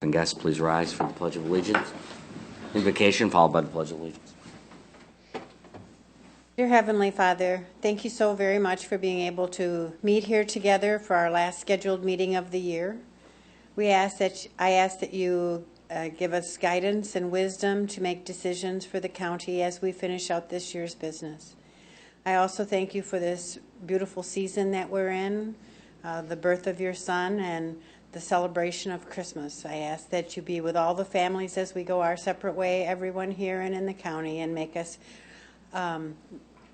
And guests, please rise for the Pledge of Allegiance. Invocation followed by the Pledge of Allegiance. Dear Heavenly Father, thank you so very much for being able to meet here together for our last scheduled meeting of the year. I ask that you give us guidance and wisdom to make decisions for the county as we finish out this year's business. I also thank you for this beautiful season that we're in, the birth of your son and the celebration of Christmas. I ask that you be with all the families as we go our separate way, everyone here and in the county, and make us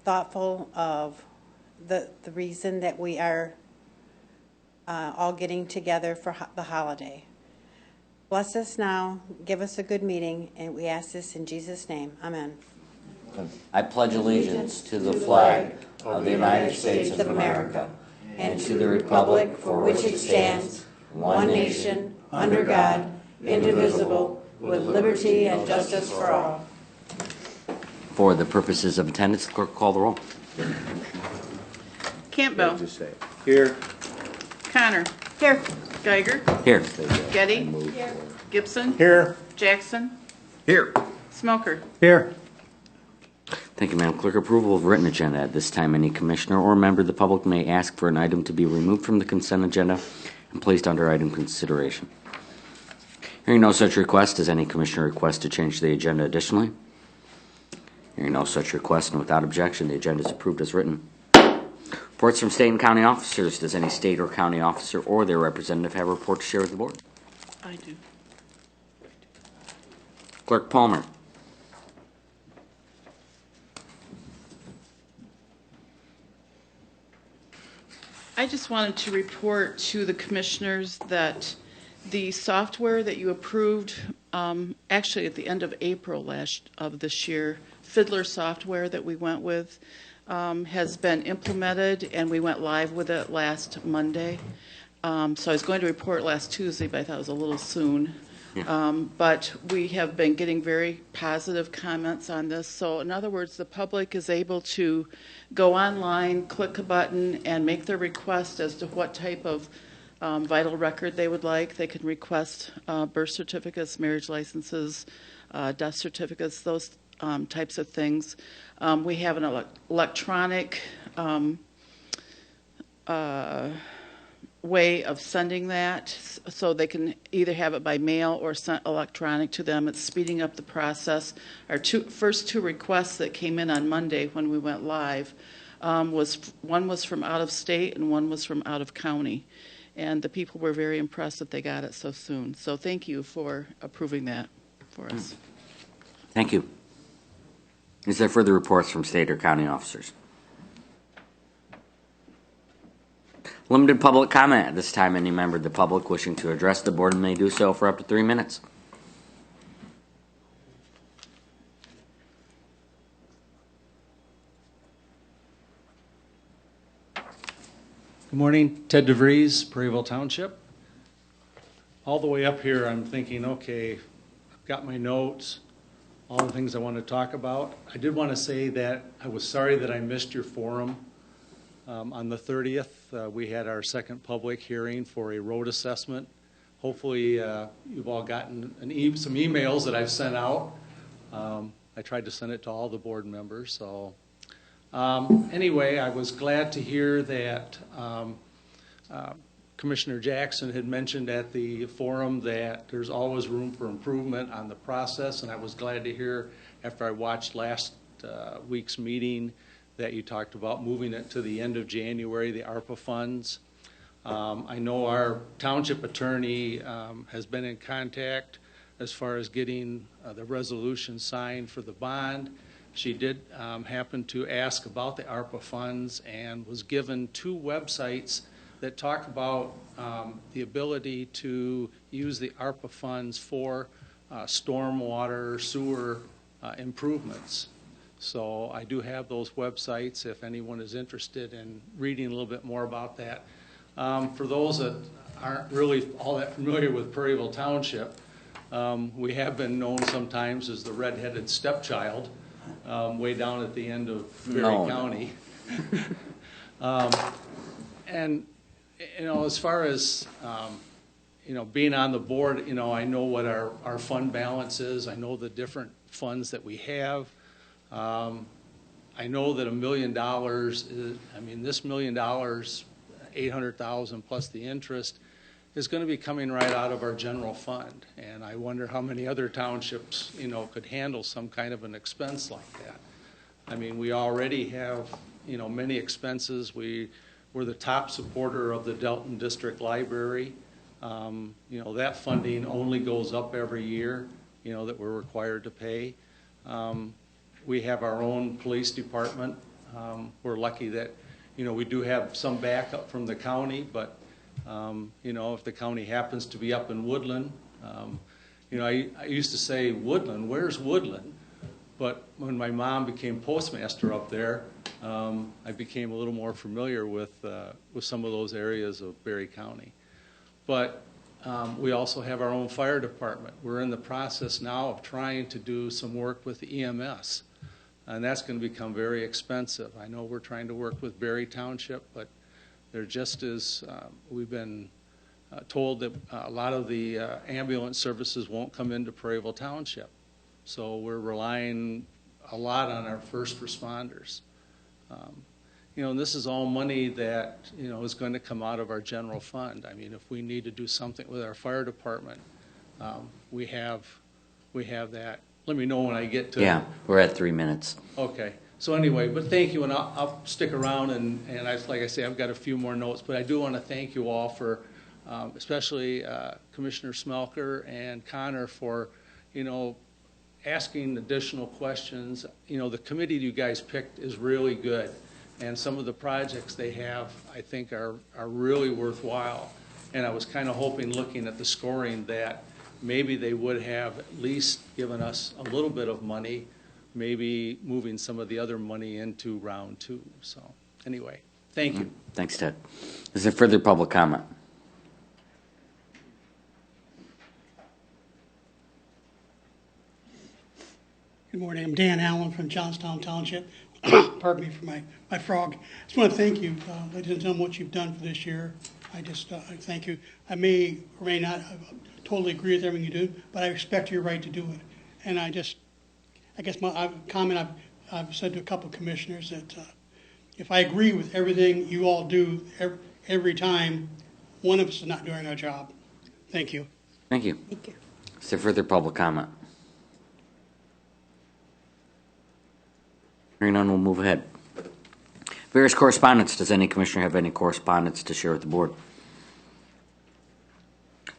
thoughtful of the reason that we are all getting together for the holiday. Bless us now, give us a good meeting, and we ask this in Jesus' name. Amen. I pledge allegiance to the flag of the United States of America and to the republic for which it stands, one nation, under God, indivisible, with liberty and justice for all. For the purposes of attendance, the clerk will call the roll. Campbell. Here. Connor. Here. Geiger. Here. Getty. Here. Gibson. Here. Jackson. Here. Smoker. Here. Thank you, Madam Clerk. Approval of written agenda. At this time, any commissioner or member of the public may ask for an item to be removed from the consent agenda and placed under item consideration. Hearing no such request, does any commissioner request to change the agenda additionally? Hearing no such request, and without objection, the agenda is approved as written. Reports from state and county officers. Does any state or county officer or their representative have a report to share with the board? I do. Clerk Palmer. I just wanted to report to the commissioners that the software that you approved, actually at the end of April of this year, Fiddler software that we went with, has been implemented, and we went live with it last Monday. So I was going to report last Tuesday, but I thought it was a little soon. But we have been getting very positive comments on this. So in other words, the public is able to go online, click a button, and make their request as to what type of vital record they would like. They can request birth certificates, marriage licenses, death certificates, those types of things. We have an electronic way of sending that, so they can either have it by mail or sent electronic to them. It's speeding up the process. Our first two requests that came in on Monday when we went live, one was from out of state and one was from out of county. And the people were very impressed that they got it so soon. So thank you for approving that for us. Thank you. Is there further reports from state or county officers? Limited public comment. At this time, any member of the public wishing to address the board may do so for up to 3 minutes. Good morning, Ted DeVries, Prairieville Township. All the way up here, I'm thinking, okay, I've got my notes, all the things I want to talk about. I did want to say that I was sorry that I missed your forum. On the 30th, we had our second public hearing for a road assessment. Hopefully, you've all gotten some emails that I've sent out. I tried to send it to all the board members. So anyway, I was glad to hear that Commissioner Jackson had mentioned at the forum that there's always room for improvement on the process, and I was glad to hear after I watched last week's meeting that you talked about moving it to the end of January, the ARPA funds. I know our township attorney has been in contact as far as getting the resolution signed for the bond. She did happen to ask about the ARPA funds and was given 2 websites that talk about the ability to use the ARPA funds for stormwater, sewer improvements. So I do have those websites if anyone is interested in reading a little bit more about that. For those that aren't really all that familiar with Prairieville Township, we have been known sometimes as the red-headed stepchild way down at the end of Berry County. And, you know, as far as being on the board, I know what our fund balance is. I know the different funds that we have. I know that $1 million is, this $1 million, 800,000 plus the interest is going to be coming right out of our general fund. And I wonder how many other townships, could handle some kind of an expense like that. We already have, many expenses. We're the top supporter of the Delton District Library. That funding only goes up every year, that we're required to pay. We have our own police department. We're lucky that, we do have some backup from the county, but, if the county happens to be up in Woodland, I used to say, Woodland, where's Woodland? But when my mom became postmaster up there, I became a little more familiar with some of those areas of Berry County. But we also have our own fire department. We're in the process now of trying to do some work with the EMS, and that's going to become very expensive. I know we're trying to work with Berry Township, but there just is, we've been told that a lot of the ambulance services won't come into Prairieville Township. So we're relying a lot on our first responders. And this is all money that, is going to come out of our general fund. If we need to do something with our fire department, we have that. Let me know when I get to. Yeah, we're at 3 minutes. Okay. So anyway, but thank you, and I'll stick around, and like I say, I've got a few more notes, but I do want to thank you all for, especially Commissioner Smelker and Connor for, asking additional questions. The committee you guys picked is really good, and some of the projects they have, I think, are really worthwhile. And I was kind of hoping, looking at the scoring, that maybe they would have at least given us a little bit of money, maybe moving some of the other money into round 2. So anyway, thank you. Thanks, Ted. Is there further public comment? Good morning. I'm Dan Allen from Johnstown Township. Pardon me for my frog. I just want to thank you, ladies and gentlemen, what you've done for this year. I thank you. I may or may not totally agree with everything you do, but I respect your right to do it. And I guess my comment I've said to a couple of commissioners that if I agree with everything you all do every time, one of us is not doing our job. Thank you. Thank you. Thank you. Is there further public comment? Hearing none, we'll move ahead. Various correspondence. Does any commissioner have any correspondence to share with the board?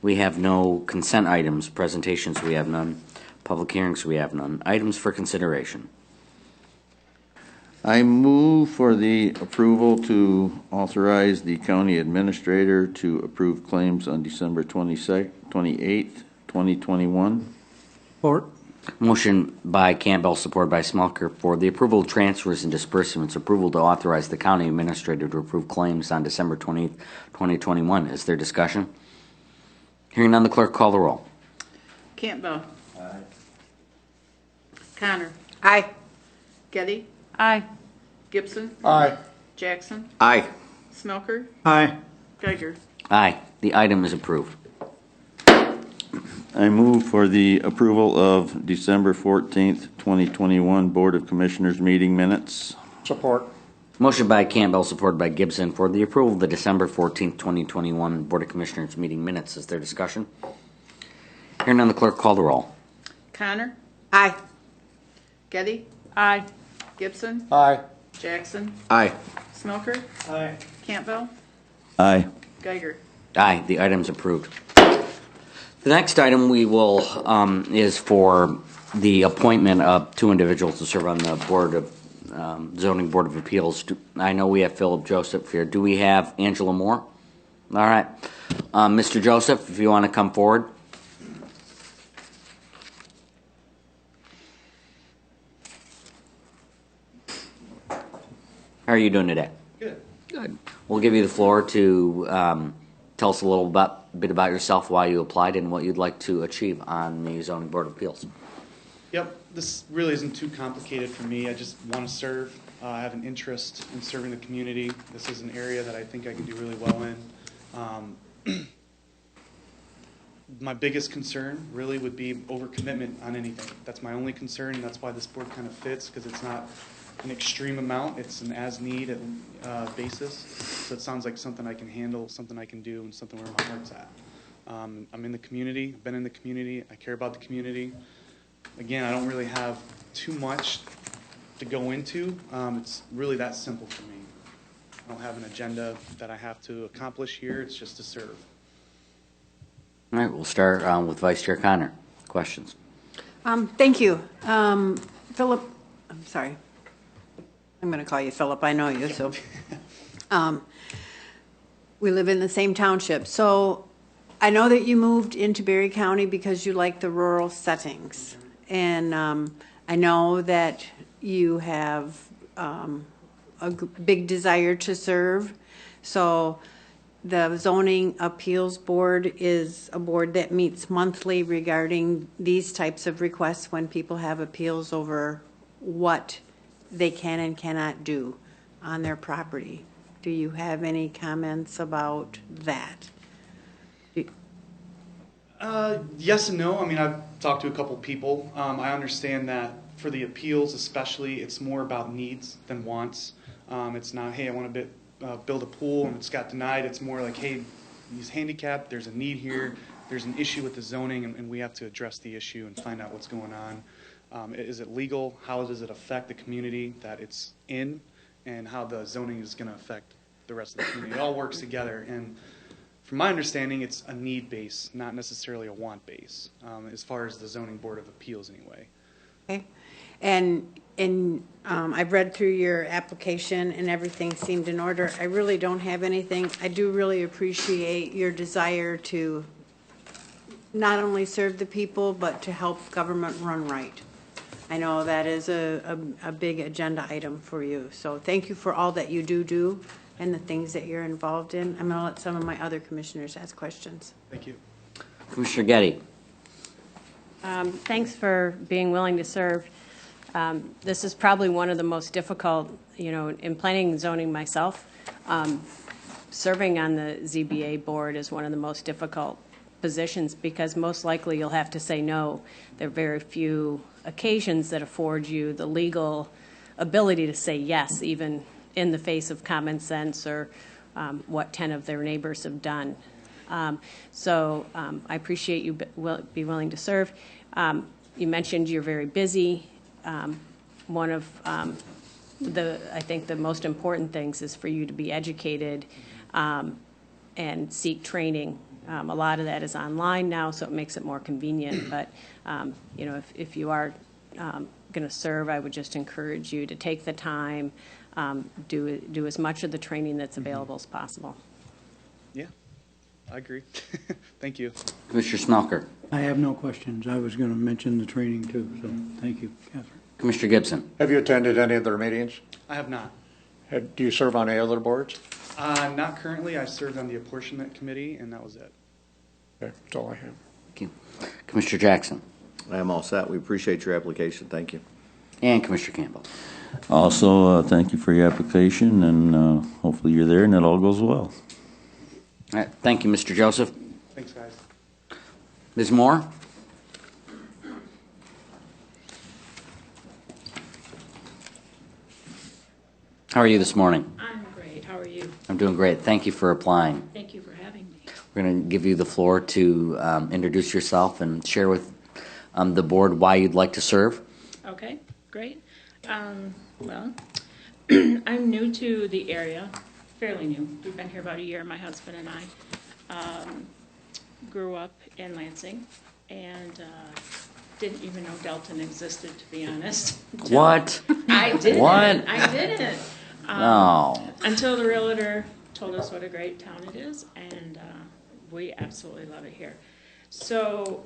We have no consent items. Presentations, we have none. Public hearings, we have none. Items for consideration. I move for the approval to authorize the county administrator to approve claims on December 28th, 2021. Support. Motion by Campbell, supported by Smelker, for the approval of transfers and disbursements. Approval to authorize the county administrator to approve claims on December 20th, 2021. Is there discussion? Hearing none, the clerk call the roll. Campbell. Aye. Connor. Aye. Getty. Aye. Gibson. Aye. Jackson. Aye. Smelker. Aye. Geiger. Aye. The item is approved. I move for the approval of December 14th, 2021 Board of Commissioners meeting minutes. Support. Motion by Campbell, supported by Gibson, for the approval of the December 14th, 2021 Board of Commissioners meeting minutes. Is there discussion? Hearing none, the clerk call the roll. Connor. Aye. Getty. Aye. Gibson. Aye. Jackson. Aye. Smelker. Aye. Campbell. Aye. Geiger. Aye. The item's approved. The next item we will is for the appointment of 2 individuals to serve on the Board of Zoning Board of Appeals. I know we have Philip Joseph here. Do we have Angela Moore? All right. Mr. Joseph, if you want to come forward. How are you doing today? Good. Good. We'll give you the floor to tell us a little bit about yourself, why you applied, and what you'd like to achieve on the Zoning Board of Appeals. Yep, this really isn't too complicated for me. I just want to serve. I have an interest in serving the community. This is an area that I think I can do really well in. my biggest concern really would be overcommitment on anything. That's my only concern, and that's why this board kind of fits, because it's not an extreme amount, it's an as-need basis. So it sounds like something I can handle, something I can do, and something where my heart's at. I'm in the community, been in the community, I care about the community. Again, I don't really have too much to go into. It's really that simple for me. I don't have an agenda that I have to accomplish here, it's just to serve. All right, we'll start with Vice Chair Connor. Questions? Thank you. Philip, I'm sorry. I'm going to call you Philip. I know you, so. We live in the same township. So I know that you moved into Berry County because you like the rural settings. And I know that you have a big desire to serve. So the Zoning Appeals Board is a board that meets monthly regarding these types of requests when people have appeals over what they can and cannot do on their property. Do you have any comments about that? Yes and no. I mean, I've talked to a couple people. I understand that for the appeals especially, it's more about needs than wants. It's not, hey, I want to build a pool and it's got denied. It's more like, hey, he's handicapped, there's a need here, there's an issue with the zoning, and we have to address the issue and find out what's going on. Is it legal? How does it affect the community that it's in, and how the zoning is going to affect the rest of the community? It all works together, and from my understanding, it's a need base, not necessarily a want base, as far as the Zoning Board of Appeals anyway. Okay. And I've read through your application and everything seemed in order. I really don't have anything. I do really appreciate your desire to not only serve the people, but to help government run right. I know that is a big agenda item for you. So thank you for all that you do and the things that you're involved in. I'm going to let some of my other commissioners ask questions. Thank you. Commissioner Getty. Thanks for being willing to serve. This is probably one of the most difficult, in planning and zoning myself. Serving on the ZBA board is one of the most difficult positions because most likely you'll have to say no. There are very few occasions that afford you the legal ability to say yes, even in the face of common sense or what 10 of their neighbors have done. So I appreciate you be willing to serve. You mentioned you're very busy. One of I think the most important things is for you to be educated and seek training. A lot of that is online now, so it makes it more convenient. But if you are going to serve, I would just encourage you to take the time, do as much of the training that's available as possible. Yeah, I agree. Thank you. Commissioner Smelker. I have no questions. I was going to mention the training too, so thank you, Catherine. Commissioner Gibson. Have you attended any of their meetings? I have not. Do you serve on any other boards? Not currently. I served on the apportionment committee, and that was it. Okay, that's all I have. Thank you. Commissioner Jackson. I am all set. We appreciate your application. Thank you. And Commissioner Campbell. Also, thank you for your application, and hopefully you're there and it all goes well. All right. Thank you, Mr. Joseph. Thanks, guys. Ms. Moore? How are you this morning? I'm great. How are you? I'm doing great. Thank you for applying. Thank you for having me. We're going to give you the floor to introduce yourself and share with the board why you'd like to serve. Okay, great. Well, I'm new to the area, fairly new. We've been here about a year, my husband and I. Grew up in Lansing and didn't even know Delton existed, to be honest. What? I didn't. What? I didn't. No. Until the realtor told us what a great town it is, and we absolutely love it here. So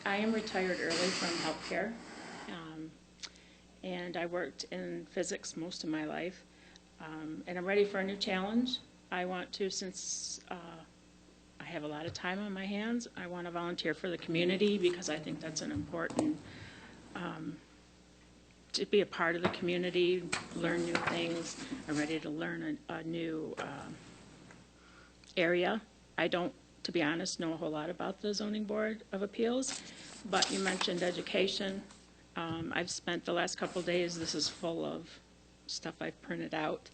I am retired early from healthcare, and I worked in physics most of my life, and I'm ready for a new challenge. I want to, since I have a lot of time on my hands, I want to volunteer for the community because I think that's an important, to be a part of the community, learn new things. I'm ready to learn a new area. I don't to be honest, know a whole lot about the Zoning Board of Appeals, but you mentioned education. I've spent the last couple days, this is full of stuff I've printed out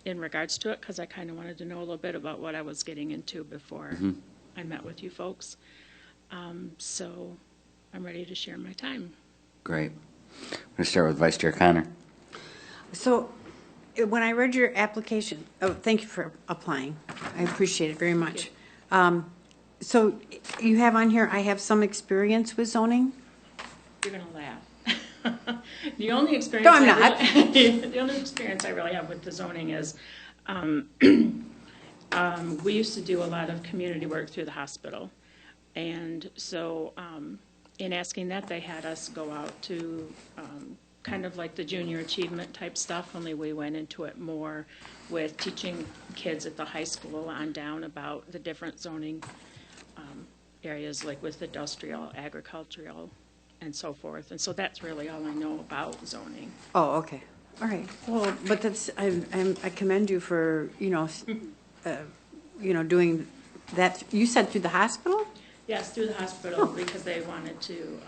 in regards to it, because I kind of wanted to know a little bit about what I was getting into before I met with you folks. So I'm ready to share my time. Great. I'm going to start with Vice Chair Connor. So when I read your application, oh, thank you for applying. I appreciate it very much. So you have on here, I have some experience with zoning? You're going to laugh. The only experience No, I'm not. the only experience I really have with the zoning is we used to do a lot of community work through the hospital. And so in asking that, they had us go out to kind of like the junior achievement type stuff, only we went into it more with teaching kids at the high school on down about the different zoning areas, like with industrial, agricultural, and so forth. And so that's really all I know about zoning. Oh, okay. All right. Well, but that's, I commend you for, doing that. You said through the hospital? Yes, through the hospital, because they wanted to,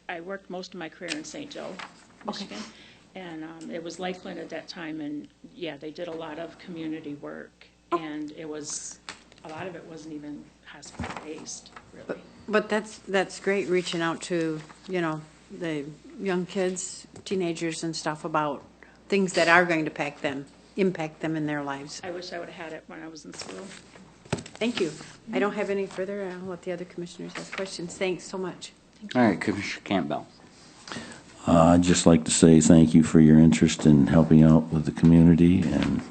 I worked most of my career in St. Joe, Michigan. And it was Lakeland at that time, and yeah, they did a lot of community work. And it was, a lot of it wasn't even hospital-based, really. But that's great, reaching out to, the young kids, teenagers and stuff about things that are going to impact them in their lives. I wish I would have had it when I was in school. Thank you. I don't have any further. I'll let the other commissioners ask questions. Thanks so much. All right, Commissioner Campbell. I'd just like to say thank you for your interest in helping out with the community, and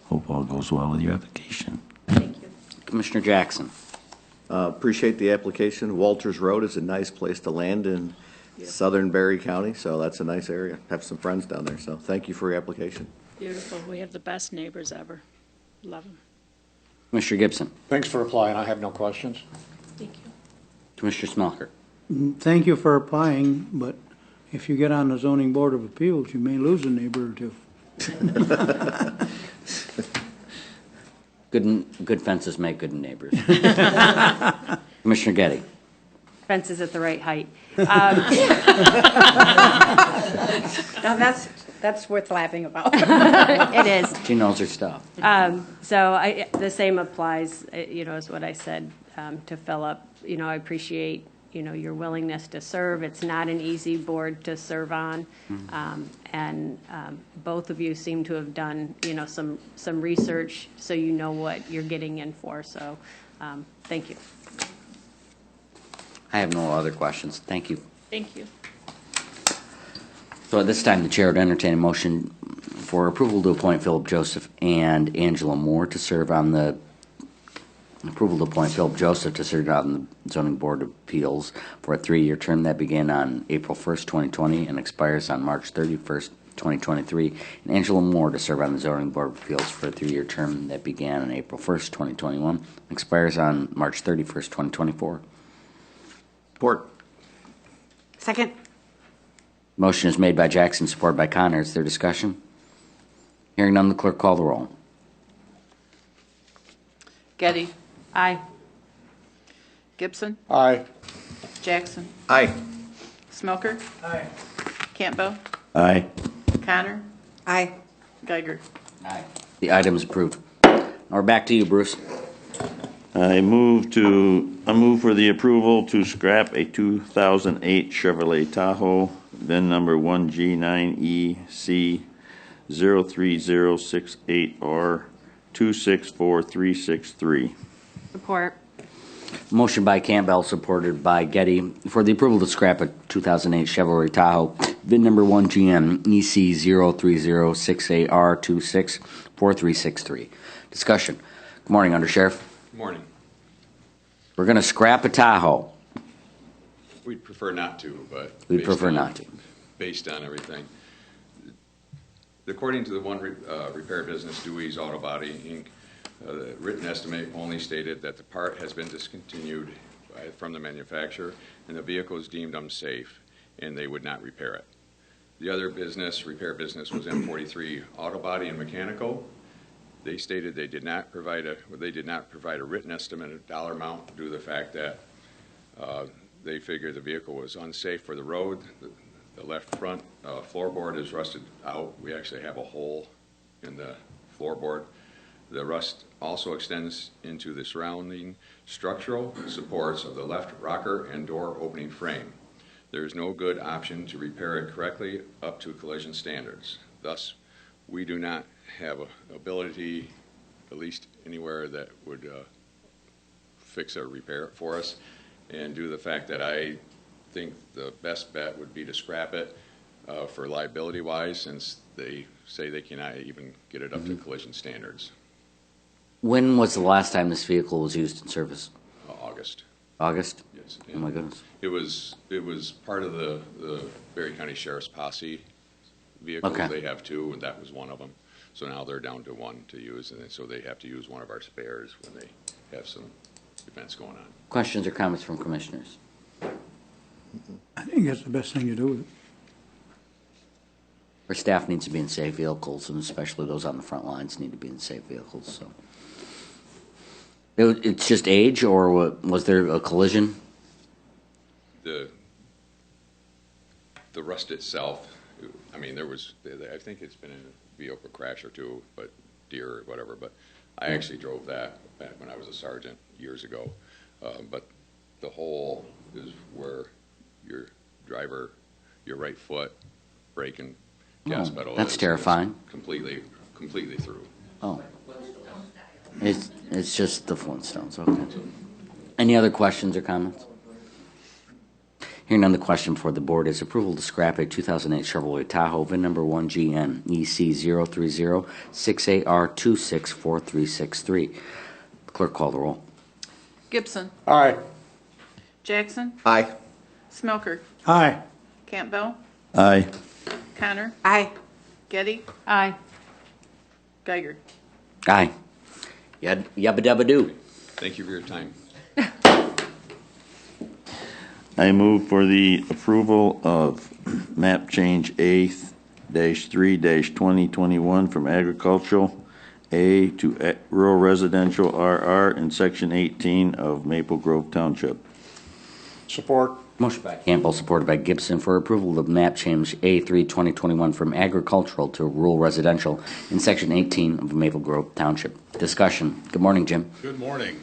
hope all goes well with your application. Thank you. Commissioner Jackson. Appreciate the application. Walters Road is a nice place to land in southern Berry County, so that's a nice area. Have some friends down there, so thank you for your application. Beautiful. We have the best neighbors ever. Love them. Commissioner Gibson. Thanks for applying. I have no questions. Thank you. Commissioner Smelker. Thank you for applying, but if you get on the zoning board of appeals, you may lose a neighbor or two. Good fences make good neighbors. Commissioner Getty. Fences at the right height. Now that's worth laughing about. It is. She knows her stuff. So the same applies, as what I said to Philip. I appreciate, your willingness to serve. It's not an easy board to serve on. And both of you seem to have done, some research so you know what you're getting in for. So thank you. I have no other questions. Thank you. Thank you. So at this time, the chair would entertain a motion for approval to appoint Philip Joseph and Angela Moore to serve on the Zoning Board of Appeals for a 3-year term that began on April 1st, 2020 and expires on March 31st, 2023, and Angela Moore to serve on the Zoning Board of Appeals for a 3-year term that began on April 1st, 2021 and expires on March 31st, 2024. Support. Second. Motion is made by Jackson, supported by Connor. Is there discussion? Hearing none, the clerk call the roll. Getty. Aye. Gibson. Aye. Jackson. Aye. Smelker. Aye. Campbell. Aye. Connor. Aye. Geiger. Aye. The item is approved. Now we're back to you, Bruce. I move for the approval to scrap a 2008 Chevrolet Tahoe, VIN number 1G9EC030680R 264363. Support. Motion by Campbell, supported by Getty, for the approval to scrap a 2008 Chevrolet Tahoe, VIN number 1GM-EC0306AR 264363. Discussion. Good morning, Undersheriff. Good morning. We're going to scrap a Tahoe. We'd prefer not to, but... We'd prefer not to. Based on everything. According to the one repair business, Dewey's Auto Body, Inc., the written estimate only stated that the part has been discontinued from the manufacturer and the vehicle is deemed unsafe and they would not repair it. The other business, repair business, was M43 Auto Body and Mechanical. They stated they did not provide a written estimate of dollar amount due to the fact that they figured the vehicle was unsafe for the road. The left front floorboard is rusted out. We actually have a hole in the floorboard. The rust also extends into the surrounding structural supports of the left rocker and door opening frame. There is no good option to repair it correctly up to collision standards. Thus, we do not have a ability, at least anywhere, that would fix or repair it for us. And due to the fact that I think the best bet would be to scrap it for liability-wise, since they say they cannot even get it up to collision standards. When was the last time this vehicle was used in service? August. August? Yes. Oh my goodness. It was part of the Berry County Sheriff's Posse vehicles. Okay. They have two, and that was one of them. So now they're down to one to use, and so they have to use one of our spares when they have some events going on. Questions or comments from commissioners? I think that's the best thing to do with it. Our staff needs to be in safe vehicles, and especially those on the front lines need to be in safe vehicles, so. It's just age, or was there a collision? The rust itself, I mean, I think it's been in a vehicle crash or two, but deer or whatever, but I actually drove that back when I was a sergeant years ago. But the hole is where your driver, your right foot, brake and gas pedal. That's is terrifying. Completely through. Oh. It's just the Flintstones, okay. Any other questions or comments? Hearing none, the question before the board is approval to scrap a 2008 Chevrolet Tahoe, VIN number 1GN EC03068R264363. Clerk, call the roll. Gibson. Aye. Jackson. Aye. Smelker. Aye. Campbell. Aye. Connor. Aye. Getty. Aye. Geiger. Aye. Yabba dabba doo. Thank you for your time. I move for the approval of map change A-3-2021 from agricultural A to rural residential RR in section 18 of Maple Grove Township. Support. Motion by Campbell, supported by Gibson, for approval of map change A3-2021 from agricultural to rural residential in section 18 of Maple Grove Township. Discussion. Good morning, Jim. Good morning.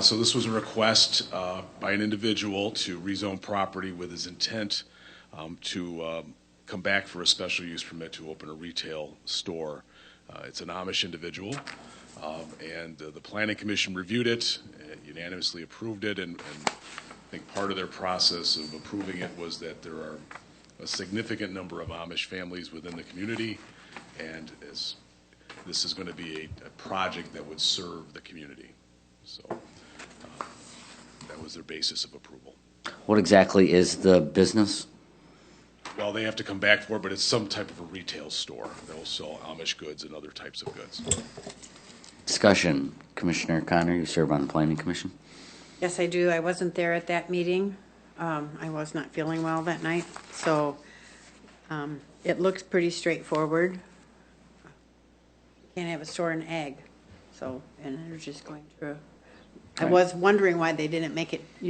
So this was a request by an individual to rezone property with his intent to come back for a special use permit to open a retail store. It's an Amish individual, and the Planning Commission reviewed it, unanimously approved it, and I think part of their process of approving it was that there are a significant number of Amish families within the community, and this is going to be a project that would serve the community. So that was their basis of approval. What exactly is the business? Well, they have to come back for it, but it's some type of a retail store. They'll sell Amish goods and other types of goods. Discussion. Commissioner Connor, you serve on the Planning Commission. Yes, I do. I wasn't there at that meeting. I was not feeling well that night, so it looks pretty straightforward. Can't have a store in ag, so, and they're just going through. I was wondering why they didn't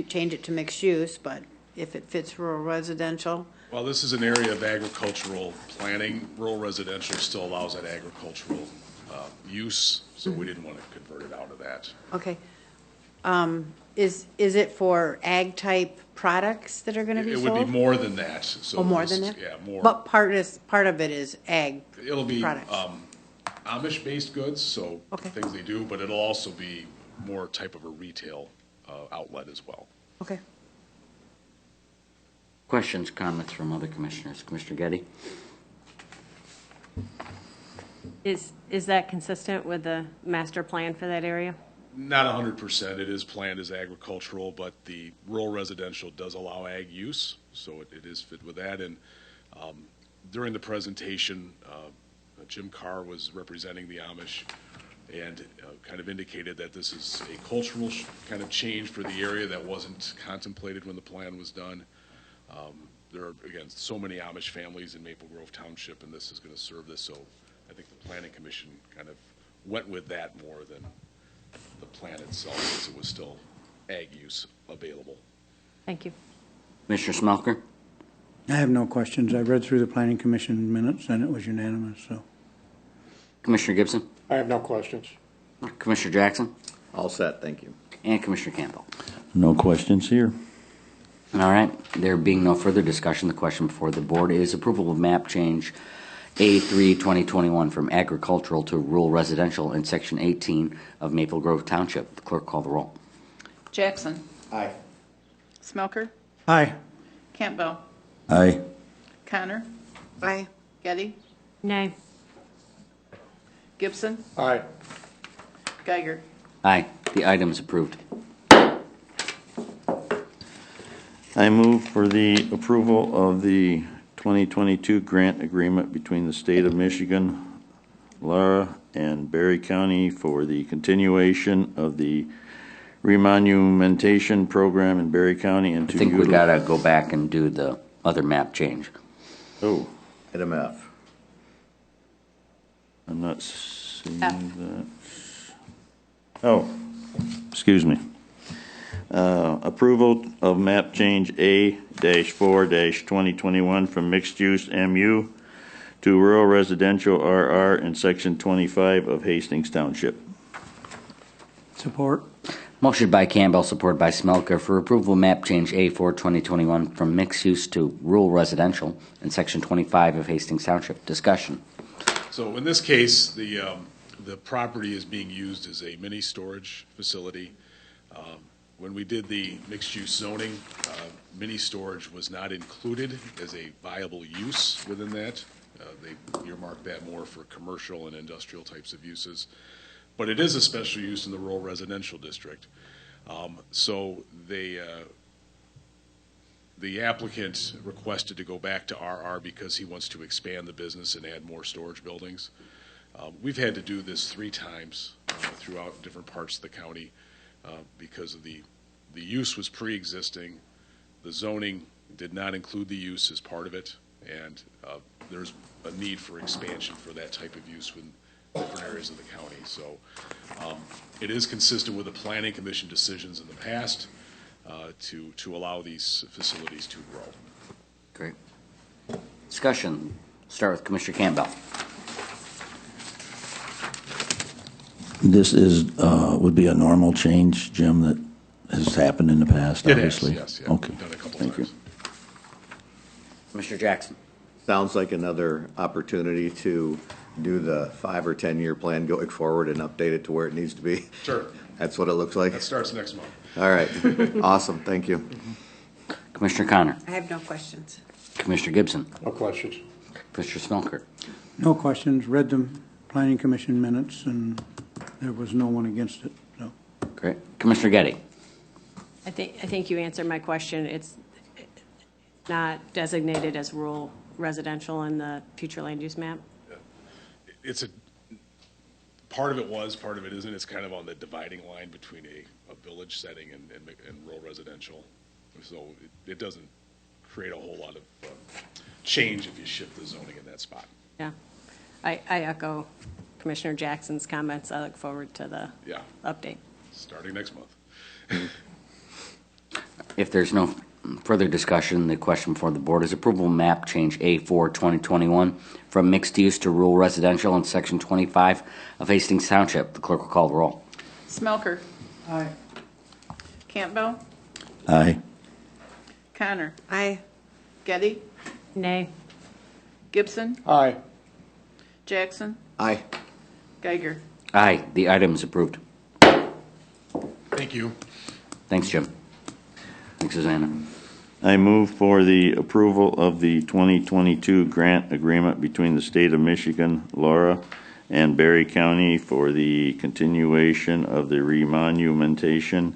change it to mixed use, but if it fits rural residential. Well, this is an area of agricultural planning. Rural residential still allows that agricultural use, so we didn't want to convert it out of that. Okay. Is it for ag type products that are going to be sold? It would be more than that. So Oh, more than that? Yeah, more. But part of it is ag It'll be products. Amish-based goods, so Okay. things they do, but it'll also be more type of a retail outlet as well. Okay. Questions, comments from other commissioners? Commissioner Getty? Is that consistent with the master plan for that area? Not 100%. It is planned as agricultural, but the rural residential does allow ag use, so it is fit with that. And during the presentation, Jim Carr was representing the Amish and kind of indicated that this is a cultural kind of change for the area that wasn't contemplated when the plan was done. There are, again, so many Amish families in Maple Grove Township, and this is going to serve this. So I think the Planning Commission kind of went with that more than the plan itself, because it was still ag use available. Thank you. Commissioner Smelker? I have no questions. I read through the planning commission minutes and it was unanimous, so. Commissioner Gibson? I have no questions. Commissioner Jackson? All set, thank you. And Commissioner Campbell. No questions here. All right. There being no further discussion, the question before the board is approval of map change A3 2021 from agricultural to rural residential in Section 18 of Maple Grove Township. The clerk call the roll. Jackson. Aye. Smelker. Aye. Campbell. Aye. Connor. Aye. Getty. Nay. Gibson. Aye. Geiger. Aye. The item is approved. I move for the approval of the 2022 grant agreement between the state of Michigan, Lara, and Berry County for the continuation of the remonumentation program in Berry County and I to think we utilize. gotta go back and do the other map change. Oh, Item F. I'm not seeing F. that. Oh, excuse me. Approval of map change A-4-2021 from mixed use MU to rural residential RR in section 25 of Hastings Township. Support. Motion by Campbell, supported by Smelker for approval of map change A4 2021 from mixed use to rural residential in Section 25 of Hastings Township. Discussion. So in this case, the property is being used as a mini storage facility. When we did the mixed-use zoning, mini storage was not included as a viable use within that. They earmarked that more for commercial and industrial types of uses. But it is a special use in the rural residential district. So the applicant requested to go back to RR because he wants to expand the business and add more storage buildings. We've had to do this 3 times throughout different parts of the county because of the use was pre-existing. The zoning did not include the use as part of it, and there's a need for expansion for that type of use in different areas of the county. So it is consistent with the Planning Commission decisions in the past to allow these facilities to grow. Great. Discussion. Start with Commissioner Campbell. This is, would be a normal change, Jim, that has happened in the past, It has, obviously? yes, yeah. Okay, We've done it a couple thank you. times. Commissioner Jackson. Sounds like another opportunity to do the 5 or 10 year plan going forward and update it to where it needs to be. Sure. That's what it looks like. That starts next month. All right. Awesome. Thank you. Commissioner Connor. I have no questions. Commissioner Gibson. No questions. Commissioner Smelker. No questions. Read the planning commission minutes and there was no one against it, so. Great. Commissioner Getty. I think you answered my question. It's not designated as rural residential in the future land use map? It's part of it was, part of it isn't. It's kind of on the dividing line between a village setting and rural residential. So it doesn't create a whole lot of change if you shift the zoning in that spot. Yeah. I echo Commissioner Jackson's comments. I look forward to the update. Starting next month. If there's no further discussion, the question before the board is approval of map change A4 2021 from mixed use to rural residential in Section 25 of Hastings Township. The clerk will call the roll. Smelker. Aye. Campbell. Aye. Connor. Aye. Getty. Nay. Gibson. Aye. Jackson. Aye. Geiger. Aye. The item is approved. Thank you. Thanks, Jim. Thanks, Susanna. I move for the approval of the 2022 grant agreement between the state of Michigan, Laura, and Berry County for the continuation of the remonumentation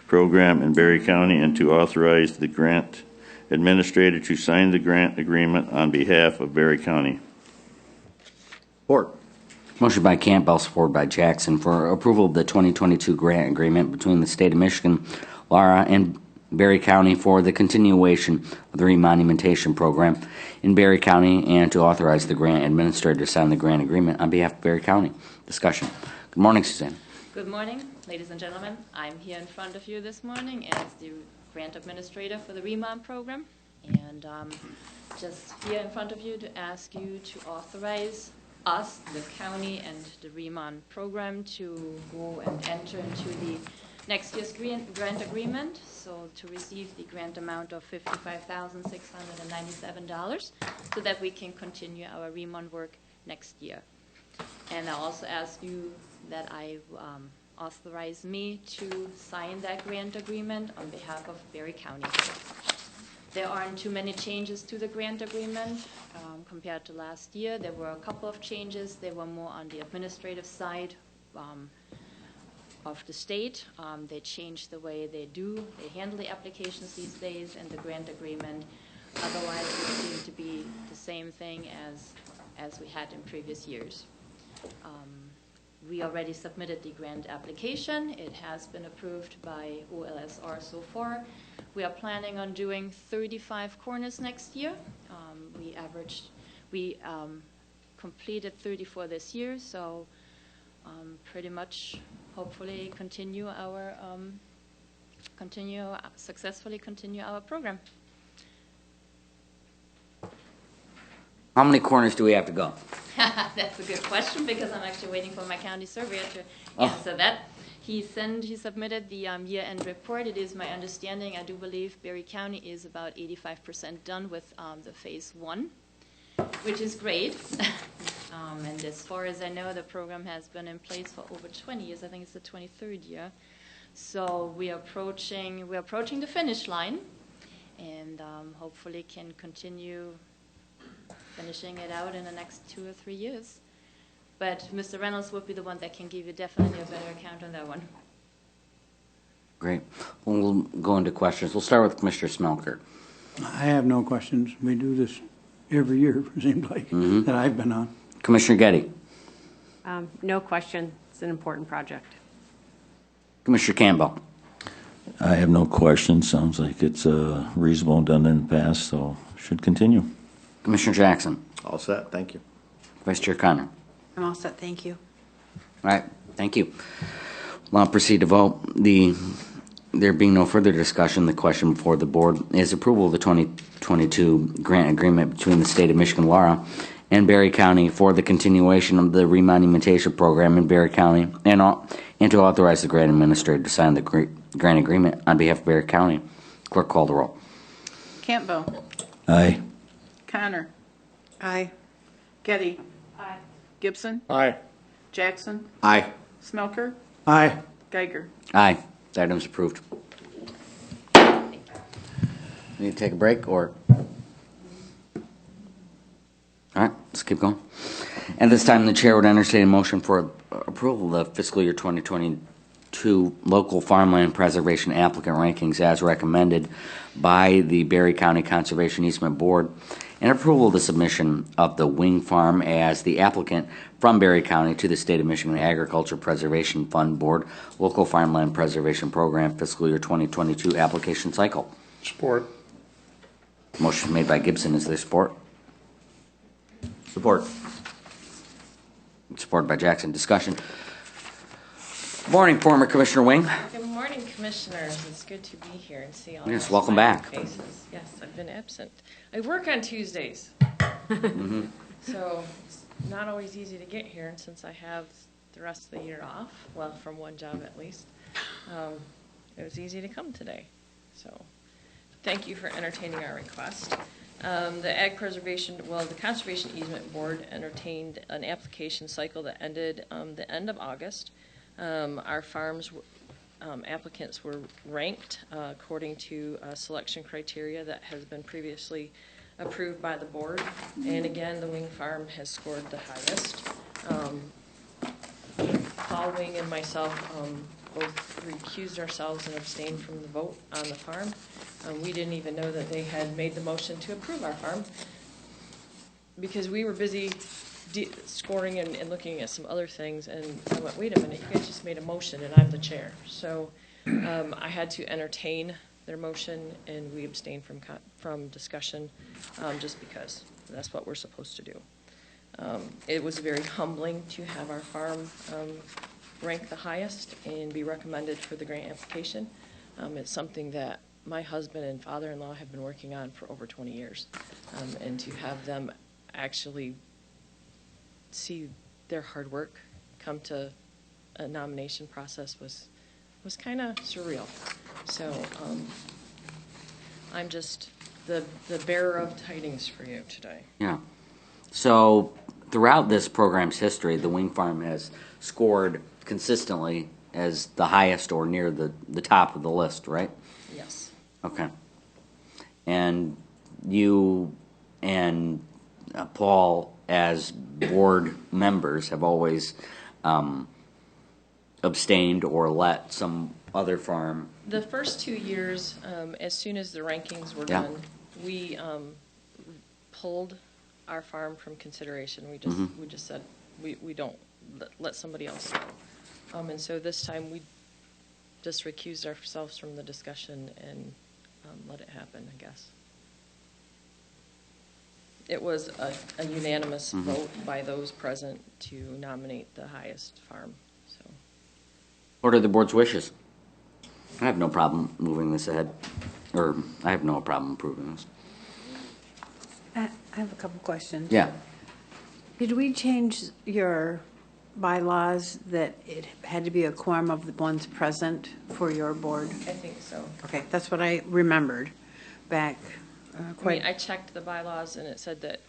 program in Berry County and to authorize the grant administrator to sign the grant agreement on behalf of Berry County. Support. Motion by Campbell, supported by Jackson for approval of the 2022 grant agreement between the state of Michigan, Lara, and Berry County for the continuation of the remonumentation program in Berry County and to authorize the grant administrator to sign the grant agreement on behalf of Berry County. Discussion. Good morning, Suzanne. Good morning, ladies and gentlemen. I'm here in front of you this morning as the grant administrator for the REMON program. And just here in front of you to ask you to authorize us, the county, and the REMON program to go and enter into the next year's grant agreement, so to receive the grant amount of $55,697 so that we can continue our REMON work next year. And I'll also ask you that I authorize me to sign that grant agreement on behalf of Berry County. There aren't too many changes to the grant agreement compared to last year. There were a couple of changes. They were more on the administrative side of the state. They changed the way they handle the applications these days and the grant agreement. Otherwise, it seemed to be the same thing as we had in previous years. We already submitted the grant application. It has been approved by OLSR so far. We are planning on doing 35 corners next year. We completed 34 this year, so pretty much hopefully successfully continue our program. How many corners do we have to go? That's a good question because I'm actually waiting for my county surveyor to answer that. He submitted the year-end report. It is my understanding, I do believe Berry County is about 85% done with the phase 1, which is great. And as far as I know, the program has been in place for over 20 years. I think it's the 23rd year. So we are approaching the finish line, and hopefully can continue finishing it out in the next 2 or 3 years. But Mr. Reynolds will be the one that can give you definitely a better account on that one. Great. We'll go into questions. We'll start with Commissioner Smelker. I have no questions. We do this every year, it seems like, that I've been on. Commissioner Getty. No question. It's an important project. Commissioner Campbell. I have no questions. Sounds like it's reasonable and done in the past, so should continue. Commissioner Jackson. All set, thank you. Vice Chair Connor. I'm all set, thank you. All right, thank you. We'll now proceed to vote. There being no further discussion, the question before the board is approval of the 2022 grant agreement between the state of Michigan, Lara, and Berry County for the continuation of the remonumentation program in Berry County and to authorize the grant administrator to sign the grant agreement on behalf of Berry County. Clerk, call the roll. Campbell. Aye. Connor. Aye. Getty. Aye. Gibson. Aye. Jackson. Aye. Smelker. Aye. Geiger. Aye. The item's approved. Need to take a break or? All right, let's keep going. At this time, the chair would entertain a motion for approval of fiscal year 2022 local farmland preservation applicant rankings as recommended by the Berry County Conservation Easement Board and approval of the submission of the Wing Farm as the applicant from Berry County to the State of Michigan Agriculture Preservation Fund Board Local Farmland Preservation Program fiscal year 2022 application cycle. Support. Motion made by Gibson. Is there support? Support. Supported by Jackson. Discussion. Morning, former Commissioner Wing. Good morning, Commissioners. It's good to be here and see all Yes, your welcome smiling back. faces. Yes, I've been absent. I work on Tuesdays, so it's not always easy to get here. And since I have the rest of the year off, well, from one job at least, it was easy to come today. So thank you for entertaining our request. The Conservation Easement Board entertained an application cycle that ended the end of August. Our farms applicants were ranked according to selection criteria that has been previously approved by the board. And again, the Wing Farm has scored the highest. Paul Wing and myself both recused ourselves and abstained from the vote on the farm. We didn't even know that they had made the motion to approve our farm because we were busy scoring and looking at some other things, and I went, wait a minute, you guys just made a motion and I'm the chair. So I had to entertain their motion, and we abstain from discussion, just because that's what we're supposed to do. It was very humbling to have our farm rank the highest and be recommended for the grant application. It's something that my husband and father-in-law have been working on for over 20 years. And to have them actually see their hard work come to a nomination process was kind of surreal. So I'm just the bearer of tidings for you today. Yeah. So throughout this program's history, the Wing Farm has scored consistently as the highest or near the top of the list, right? Yes. Okay. And you and Paul, as board members, have always abstained or let some other farm. The first 2 years, as soon as the rankings were Yeah. done, we pulled our farm from consideration. We just said we don't let somebody else know. And so this time we just recused ourselves from the discussion and let it happen, I guess. It was a unanimous vote by those present to nominate the highest farm. So, What are the board's wishes? I have no problem moving this ahead, or I have no problem approving this. I have a couple questions. Yeah. Did we change your bylaws that it had to be a quorum of the ones present for your board? I think so. Okay, that's what I remembered back quite. I checked the bylaws and it said that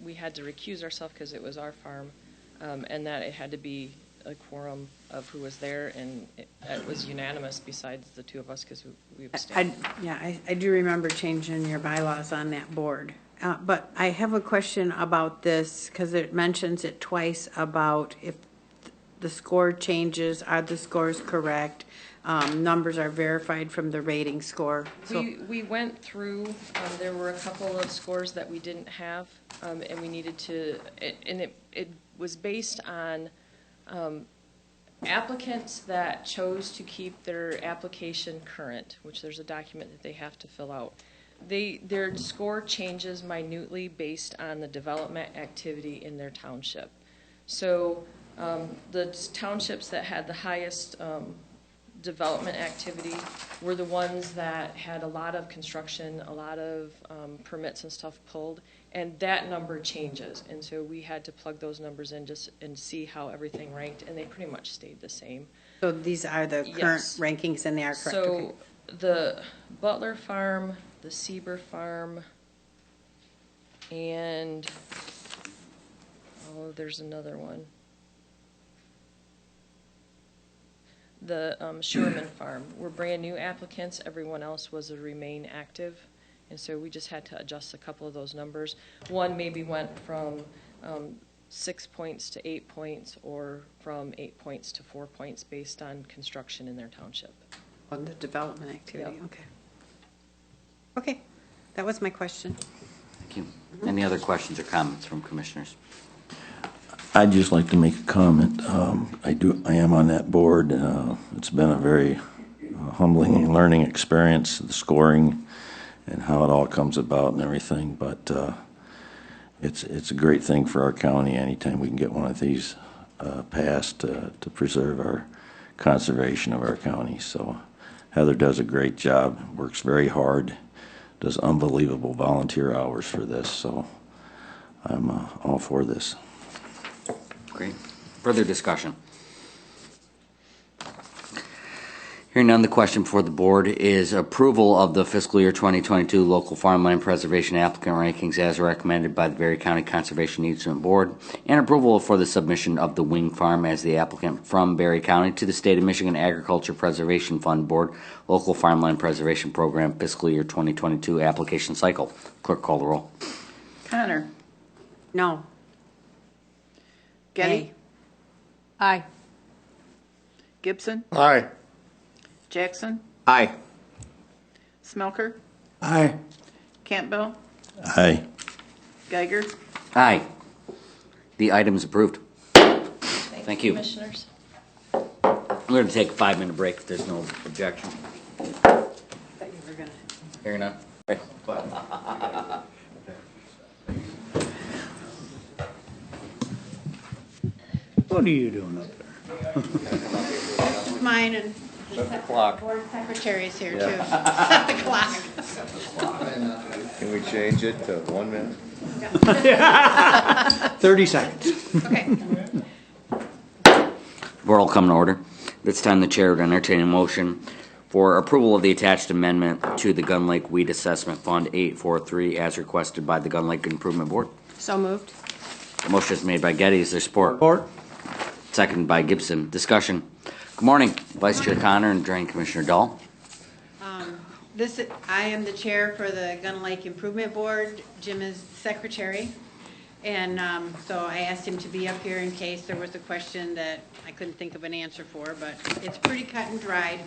we had to recuse ourselves because it was our farm, and that it had to be a quorum of who was there, and it was unanimous besides the two of us because we abstained. I do remember changing your bylaws on that board. But I have a question about this because it mentions it twice about if the score changes, are the scores correct? Numbers are verified from the rating score. So We went through, there were a couple of scores that we didn't have, and we needed to, and it was based on applicants that chose to keep their application current, which there's a document that they have to fill out. Their score changes minutely based on the development activity in their township. So the townships that had the highest development activity were the ones that had a lot of construction, a lot of permits and stuff pulled, and that number changes. And so we had to plug those numbers in just and see how everything ranked, and they pretty much stayed the same. So these are the current Yes. rankings and they are correct? So Okay. the Butler Farm, the Sieber Farm, and, there's another one. The Sherman Farm were brand new applicants. Everyone else was to remain active. And so we just had to adjust a couple of those numbers. One maybe went from 6 points to 8 points, or from 8 points to 4 points based on construction in their township. On the development activity, Yep. okay. Okay, that was my question. Thank you. Any other questions or comments from commissioners? I'd just like to make a comment. I am on that board. It's been a very humbling learning experience, the scoring and how it all comes about and everything. But it's a great thing for our county anytime we can get one of these passed to preserve our conservation of our county. So Heather does a great job, works very hard, does unbelievable volunteer hours for this. So I'm all for this. Great. Further discussion? Hearing none, the question before the board is approval of the fiscal year 2022 local farmland preservation applicant rankings as recommended by the Berry County Conservation Easement Board, and approval for the submission of the Wing Farm as the applicant from Berry County to the State of Michigan Agriculture Preservation Fund Board Local Farmland Preservation Program fiscal year 2022 application cycle. Clerk, call the roll. Connor. No. Getty. Nay. Aye. Gibson. Aye. Jackson. Aye. Smelker. Aye. Campbell. Aye. Geiger. Aye. The item is approved. Thank you. Commissioners. We're going to take a 5-minute break if there's no objection. Thought you were gonna Hearing none. What are you doing up there? This is mine, and Set the clock. board secretary's here too. Yeah. Set the clock. Can we change it to 1 minute? 30 seconds. Okay. Board will come to order. This time the chair would entertain a motion for approval of the attached amendment to the Gun Lake Weed Assessment Fund 843 as requested by the Gun Lake Improvement Board. So moved. The motion is made by Getty. Is there support? Support. Seconded by Gibson. Discussion. Good morning, Vice Chair Connor and Drain Commissioner Dahl. I am the chair for the Gun Lake Improvement Board. Jim is secretary. And so I asked him to be up here in case there was a question that I couldn't think of an answer for, but it's pretty cut and dried.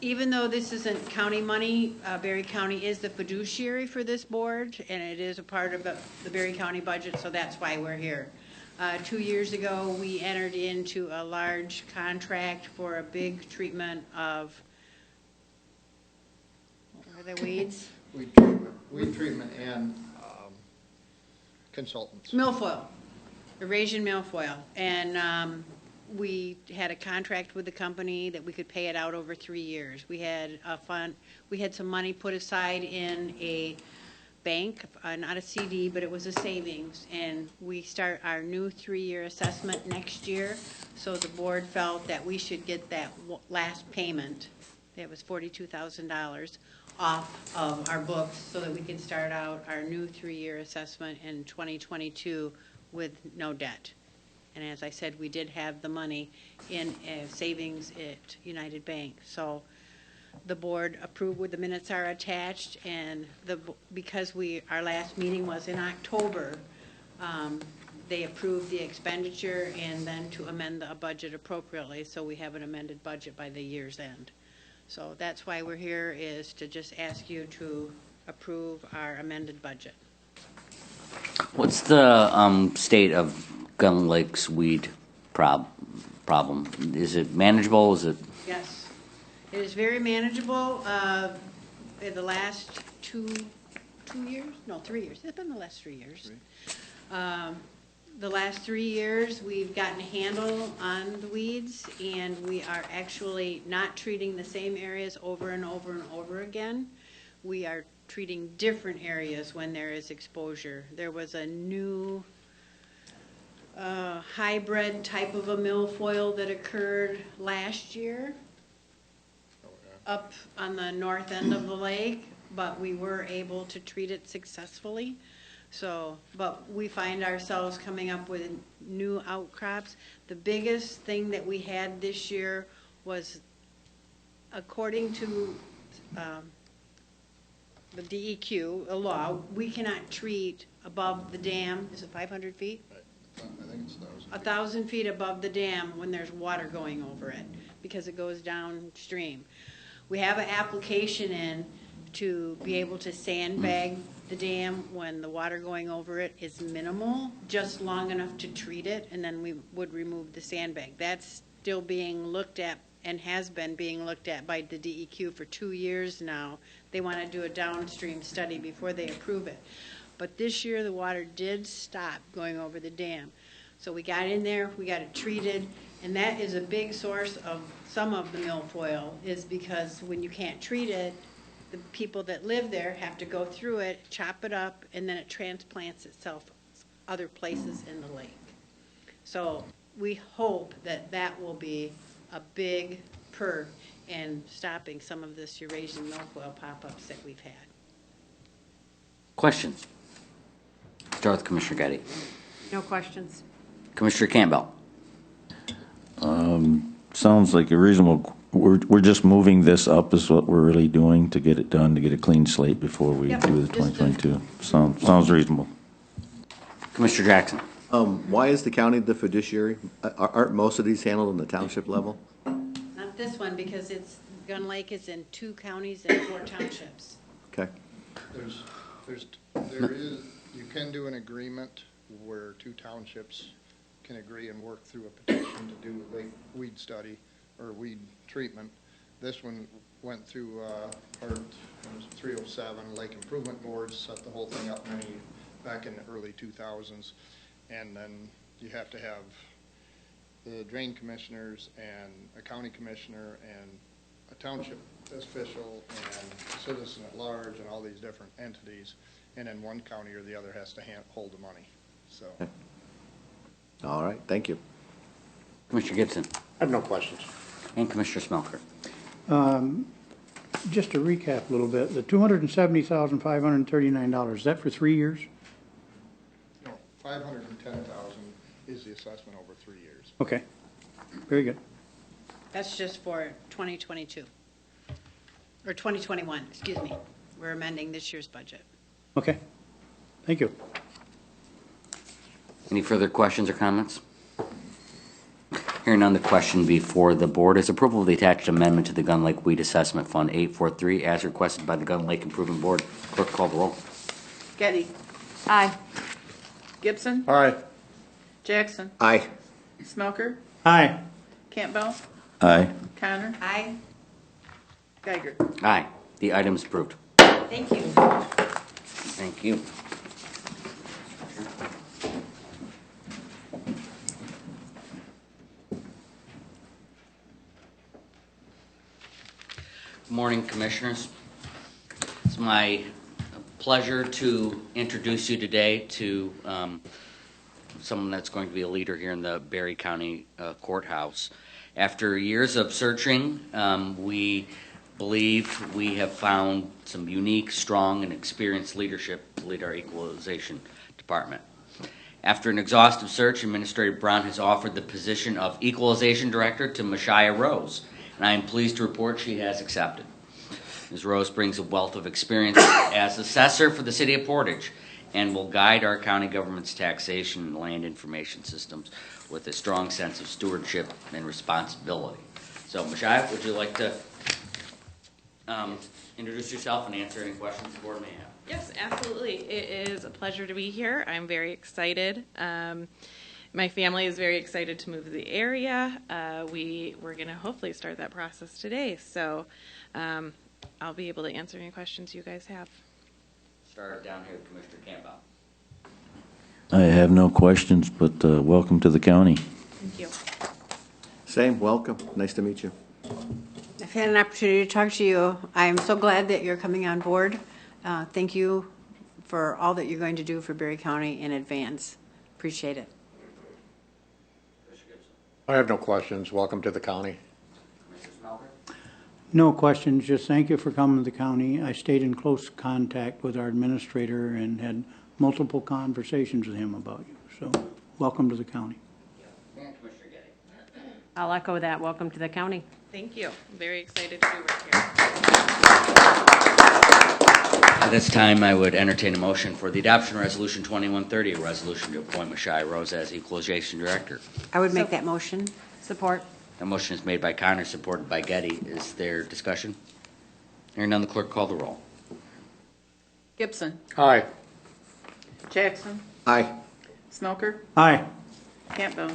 Even though this isn't county money, Berry County is the fiduciary for this board, and it is a part of the Berry County budget, so that's why we're here. 2 years ago, we entered into a large contract for a big treatment of, what are the weeds? Weed treatment and consultants. Milfoil, Eurasian milfoil. And we had a contract with the company that we could pay it out over 3 years. We had a fund, we had some money put aside in a bank, not a CD, but it was a savings. And we start our new 3-year assessment next year. So the board felt that we should get that last payment, that was $42,000, off of our books so that we can start out our new 3-year assessment in 2022 with no debt. And as I said, we did have the money in savings at United Bank. So the board approved, with the minutes are attached, and because our last meeting was in October, they approved the expenditure and then to amend the budget appropriately, so we have an amended budget by the year's end. So that's why we're here, is to just ask you to approve our amended budget. What's the state of Gun Lake's weed problem? Is it manageable? Is it? Yes, it is very manageable. In the last 2 years, no, 3 years. It's been the last 3 years. The last 3 years, we've gotten a handle on the weeds, and we are actually not treating the same areas over and over and over again. We are treating different areas when there is exposure. There was a new hybrid type of a milfoil that occurred last year up on the north end of the lake, but we were able to treat it successfully. So, but we find ourselves coming up with new outcrops. The biggest thing that we had this year was, according to the DEQ, a law, we cannot treat above the dam. Is it 500 feet? I think it's 1,000. 1,000 feet above the dam when there's water going over it, because it goes downstream. We have an application in to be able to sandbag the dam when the water going over it is minimal, just long enough to treat it, and then we would remove the sandbag. That's still being looked at and has been being looked at by the DEQ for 2 years now. They want to do a downstream study before they approve it. But this year the water did stop going over the dam. So we got in there, we got it treated, and that is a big source of some of the milfoil, is because when you can't treat it, the people that live there have to go through it, chop it up, and then it transplants itself other places in the lake. So we hope that that will be a big perk in stopping some of this Eurasian milfoil pop-ups that we've had. Questions? Start with Commissioner Getty. No questions. Commissioner Campbell. Sounds like a reasonable, we're just moving this up is what we're really doing to get it done, to get a clean slate before we do the 2022. Sounds reasonable. Commissioner Jackson. Why is the county the fiduciary? Aren't most of these handled on the township level? Not this one, because Gun Lake is in 2 counties and 4 townships. Okay. You can do an agreement where 2 townships can agree and work through a petition to do a weed study or weed treatment. This one, went through part, it was 307, Lake Improvement Boards, set the whole thing up back in the early 2000s. And then you have to have the drain commissioners and a county commissioner and a township official and citizen at large and all these different entities. And then one county or the other has to hold the money. So. All right, thank you. Commissioner Gibson. I have no questions. And Commissioner Smelker. Just to recap a little bit, the $270,539, is that for 3 years? No, 510,000 is the assessment over 3 years. Okay, very good. That's just for 2022, or 2021, excuse me. We're amending this year's budget. Okay, thank you. Any further questions or comments? Hearing none, the question before the board is approval of the attached amendment to the Gun Lake Weed Assessment Fund 843 as requested by the Gun Lake Improvement Board. Clerk, call the roll. Getty. Aye. Gibson. Aye. Jackson. Aye. Smelker. Aye. Campbell. Aye. Connor. Aye. Geiger. Aye. The item is approved. Thank you. Thank you. Good morning, Commissioners. It's my pleasure to introduce you today to someone that's going to be a leader here in the Berry County Courthouse. After years of searching, we believe we have found some unique, strong, and experienced leadership to lead our equalization department. After an exhaustive search, Administrator Brown has offered the position of Equalization Director to Mashia Rose, and I am pleased to report she has accepted. Ms. Rose brings a wealth of experience as assessor for the City of Portage and will guide our county government's taxation and land information systems with a strong sense of stewardship and responsibility. So, Mashia, would you like to introduce yourself and answer any questions the board may have? Yes, absolutely. It is a pleasure to be here. I'm very excited. My family is very excited to move to the area. We're going to hopefully start that process today. So I'll be able to answer any questions you guys have. Start down here with Commissioner Campbell. I have no questions, but welcome to the county. Thank you. Same, welcome. Nice to meet you. I've had an opportunity to talk to you. I'm so glad that you're coming on board. Thank you for all that you're going to do for Berry County in advance. Appreciate it. I have no questions. Welcome to the county. No questions, just thank you for coming to the county. I stayed in close contact with our administrator and had multiple conversations with him about you. So, welcome to the county. And Commissioner Getty. I'll echo that. Welcome to the county. Thank you. I'm very excited to be work here. At this time, I would entertain a motion for the adoption of Resolution 2130, a resolution to appoint Mashia Rose as Equalization Director. I would make that motion. Support. A motion is made by Connor, supported by Getty. Is there discussion? Hearing none, the clerk call the roll. Gibson. Aye. Jackson. Aye. Smelker. Aye. Campbell.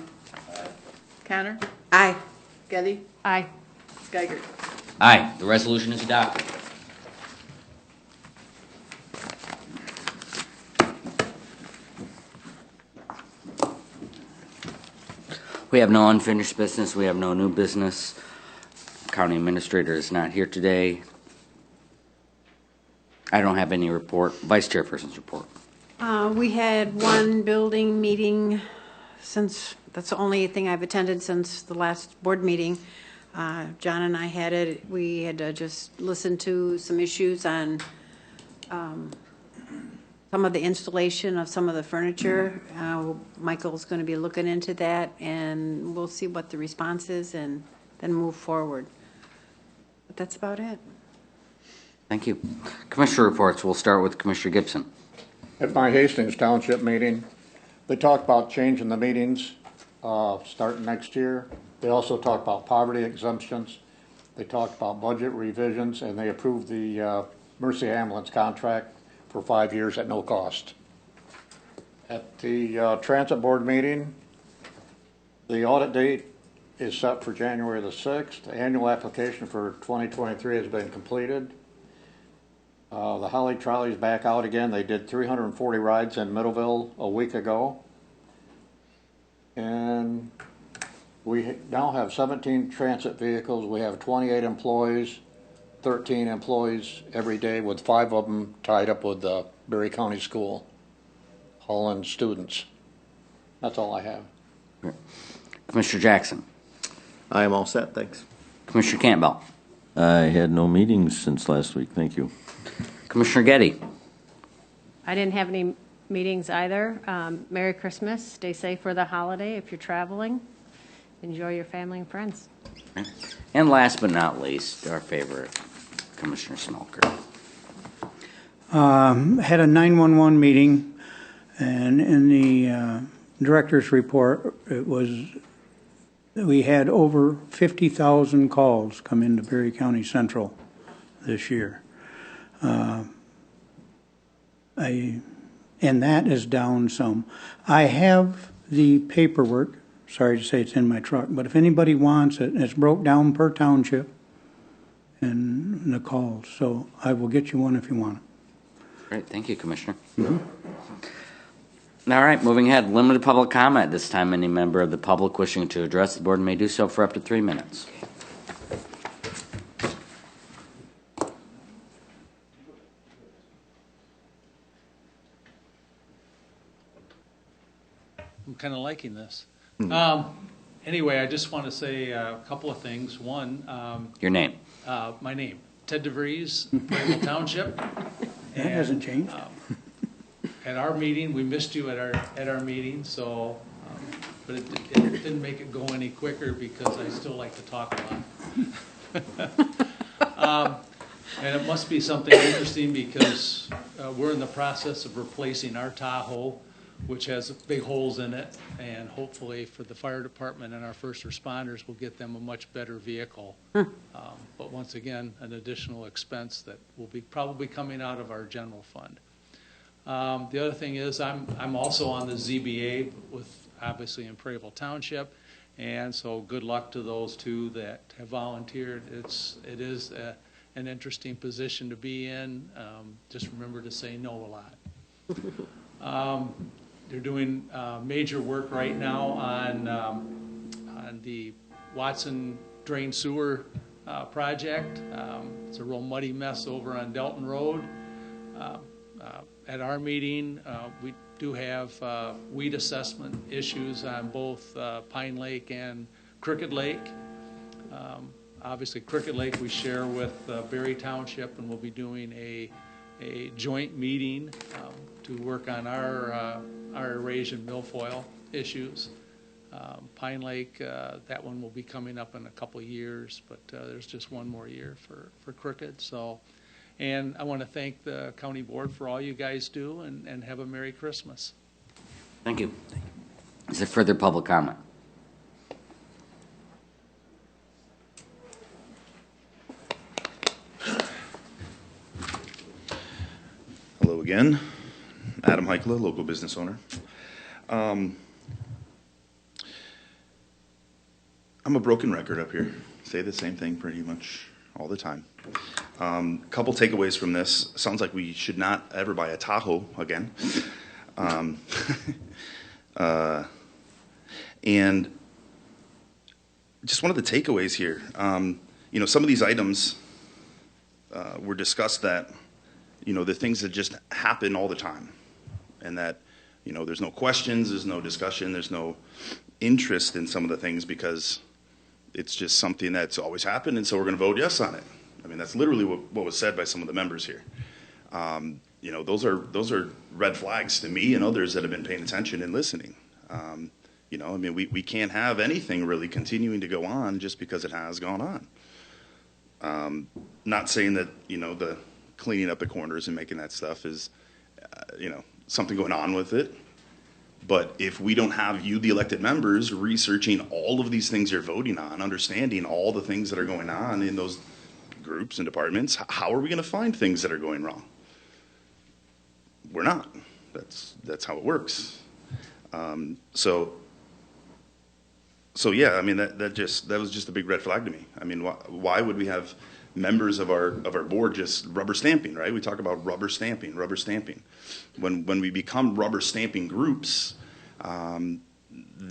Connor. Aye. Getty. Aye. Geiger. Aye, the resolution is adopted. We have no unfinished business. We have no new business. County Administrator is not here today. I don't have any report. Vice Chairperson's report. We had one building meeting since, that's the only thing I've attended since the last board meeting. John and I had it. We had to just listen to some issues on some of the installation of some of the furniture. Michael's going to be looking into that, and we'll see what the response is and then move forward. But that's about it. Thank you. Commissioner reports. We'll start with Commissioner Gibson. At my Hastings Township meeting, they talked about changing the meetings starting next year. They also talked about poverty exemptions. They talked about budget revisions, and they approved the Mercy Ambulance contract for 5 years at no cost. At the Transit Board meeting, the audit date is set for January the 6th. The annual application for 2023 has been completed. The Holly Trolley is back out again. They did 340 rides in Middleville a week ago. And we now have 17 transit vehicles. We have 28 employees, 13 employees every day, with 5 of them tied up with the Berry County School, hauling students. That's all I have. Commissioner Jackson. I am all set, thanks. Commissioner Campbell. I had no meetings since last week, thank you. Commissioner Getty. I didn't have any meetings either. Merry Christmas. Stay safe for the holiday if you're traveling. Enjoy your family and friends. And last but not least, our favorite, Commissioner Smelker. Had a 911 meeting, and in the director's report, it was we had over 50,000 calls come into Berry County Central this year. And that is down some. I have the paperwork. Sorry to say it's in my truck, but if anybody wants it, it's broke down per township and the calls. So I will get you one if you want it. Great, thank you, Commissioner. All right, moving ahead. Limited public comment. This time, any member of the public wishing to address the board may do so for up to 3 minutes. I'm kind of liking this. Anyway, I just want to say a couple of things. One, Your name? My name, Ted DeVries, Brayville Township. That hasn't changed. At our meeting, we missed you at our meeting, so, but it didn't make it go any quicker because I still like to talk a lot. And it must be something interesting because we're in the process of replacing our Tahoe, which has big holes in it, and hopefully for the fire department and our first responders, we'll get them a much better vehicle. But once again, an additional expense that will be probably coming out of our general fund. The other thing is I'm also on the ZBA with obviously in Prairieville Township, and so good luck to those two that have volunteered. It is an interesting position to be in. Just remember to say no a lot. They're doing major work right now on the Watson Drain Sewer project. It's a real muddy mess over on Delton Road. At our meeting, we do have weed assessment issues on both Pine Lake and Crooked Lake. Obviously, Crooked Lake we share with Berry Township, and we'll be doing a joint meeting to work on our Eurasian milfoil issues. Pine Lake, that one will be coming up in a couple of years, but there's just one more year for Crooked. So, and I want to thank the county board for all you guys do, and have a Merry Christmas. Thank you. Is there further public comment? Hello again. Adam Heikkila, local business owner. I'm a broken record up here. Say the same thing pretty much all the time. Couple takeaways from this. Sounds like we should not ever buy a Tahoe again. And just one of the takeaways here, you know, some of these items were discussed that, you know, the things that just happen all the time, and that, you know, there's no questions, there's no discussion, there's no interest in some of the things because it's just something that's always happened, and so we're going to vote yes on it. I mean, that's literally what was said by some of the members here. You know, those are red flags to me and others that have been paying attention and listening. You know, I mean, we can't have anything really continuing to go on just because it has gone on. Not saying that, you know, the cleaning up the corners and making that stuff is, you know, something going on with it. But if we don't have you, the elected members, researching all of these things you're voting on, understanding all the things that are going on in those groups and departments, how are we going to find things that are going wrong? We're not. That's how it works. So So yeah, I mean, that was just a big red flag to me. I mean, why would we have members of our board just rubber stamping, right? We talk about rubber stamping. When we become rubber stamping groups,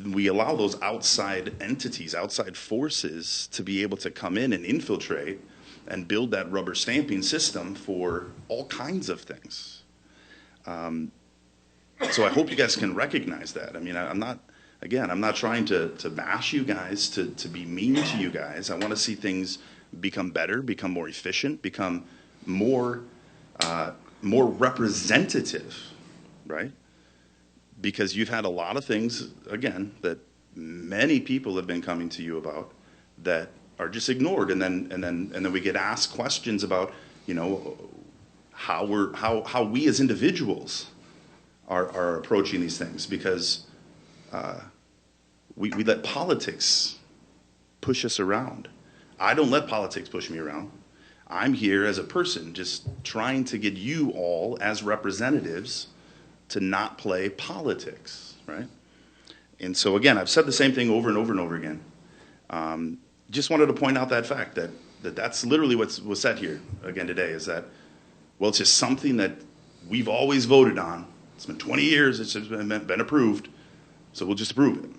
we allow those outside entities, outside forces to be able to come in and infiltrate and build that rubber stamping system for all kinds of things. So I hope you guys can recognize that. I mean, I'm not trying to bash you guys, to be mean to you guys. I want to see things become better, become more efficient, become more representative, right? Because you've had a lot of things, again, that many people have been coming to you about that are just ignored, and then we get asked questions about, you know, how we as individuals are approaching these things, because we let politics push us around. I don't let politics push me around. I'm here as a person, just trying to get you all as representatives to not play politics, right? And so again, I've said the same thing over and over and over again. Just wanted to point out that fact that's literally what was said here again today, is that, well, it's just something that we've always voted on. It's been 20 years, it's just been approved, so we'll just approve it.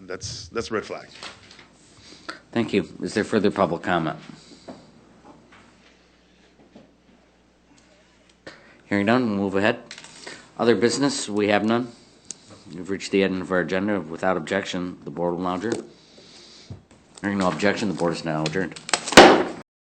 That's a red flag. Thank you. Is there further public comment? Hearing none, we'll move ahead. Other business, we have none. We've reached the end of our agenda. Without objection, the board will now adjourn. Hearing no objection, the board is now adjourned.